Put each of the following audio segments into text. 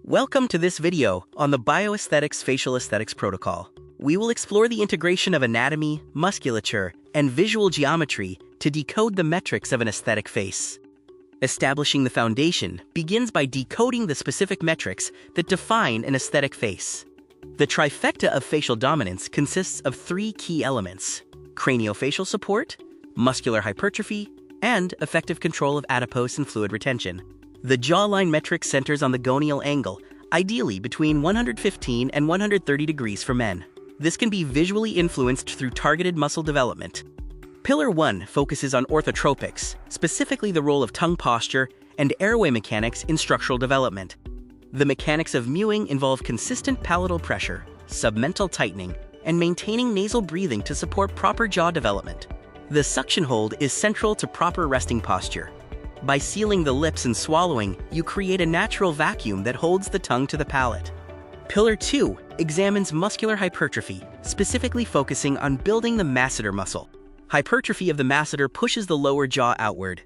Welcome to this video on the BioAesthetics Facial Aesthetics Protocol. We will explore the integration of anatomy, musculature, and visual geometry to decode the metrics of an aesthetic face. Establishing the foundation begins by decoding the specific metrics that define an aesthetic face. The trifecta of facial dominance consists of three key elements: craniofacial support, muscular hypertrophy, and effective control of adipose and fluid retention. The jawline metric centers on the gonial angle, ideally between 115 and 130 degrees for men. This can be visually influenced through targeted muscle development. Pillar 1 focuses on orthotropics, specifically the role of tongue posture and airway mechanics in structural development. The mechanics of mewing involve consistent palatal pressure, submental tightening, and maintaining nasal breathing to support proper jaw development. The suction hold is central to proper resting posture. By sealing the lips and swallowing, you create a natural vacuum that holds the tongue to the palate. Pillar 2 examines muscular hypertrophy, specifically focusing on building the masseter muscle. Hypertrophy of the masseter pushes the lower jaw outward.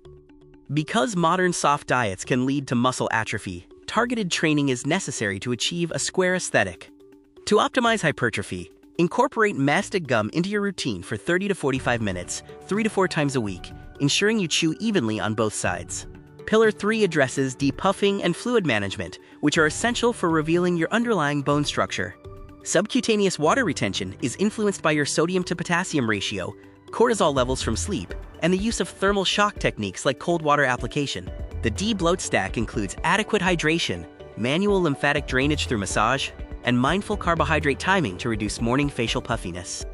Because modern soft diets can lead to muscle atrophy, targeted training is necessary to achieve a square aesthetic. To optimize hypertrophy, incorporate mastic gum into your routine for 30 to 45 minutes, 3 to 4 times a week, ensuring you chew evenly on both sides. Pillar 3 addresses depuffing and fluid management, which are essential for revealing your underlying bone structure. Subcutaneous water retention is influenced by your sodium to potassium ratio, cortisol levels from sleep, and the use of thermal shock techniques like cold water application. The D-bloat stack includes adequate hydration, manual lymphatic drainage through massage, and mindful carbohydrate timing to reduce morning facial puffiness.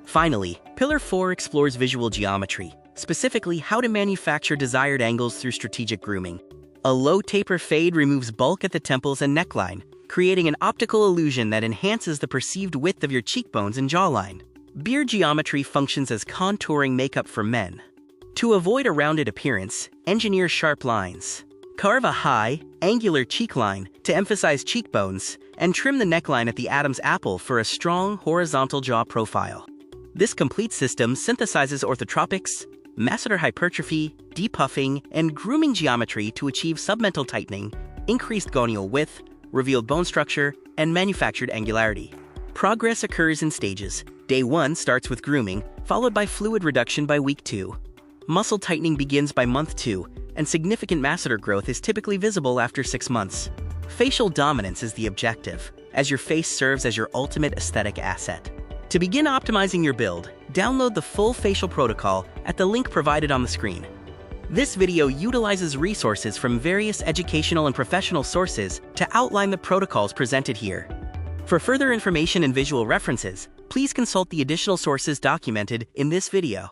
Finally, Pillar 4 explores visual geometry, specifically how to manufacture desired angles through strategic grooming. A low taper fade removes bulk at the temples and neckline, creating an optical illusion that enhances the perceived width of your cheekbones and jawline. Beard geometry functions as contouring makeup for men. To avoid a rounded appearance, engineer sharp lines. Carve a high, angular cheek line to emphasize cheekbones, and trim the neckline at the Adam's apple for a strong, horizontal jaw profile. This complete system synthesizes orthotropics, masseter hypertrophy, depuffing, and grooming geometry to achieve submental tightening, increased gonial width, revealed bone structure, and manufactured angularity. Progress occurs in stages. Day 1 starts with grooming, followed by fluid reduction by week 2. Muscle tightening begins by month 2, and significant masseter growth is typically visible after 6 months. Facial dominance is the objective, as your face serves as your ultimate aesthetic asset. To begin optimizing your build, download the full facial protocol at the link provided on the screen. This video utilizes resources from various educational and professional sources to outline the protocols presented here. For further information and visual references, please consult the additional sources documented in this video.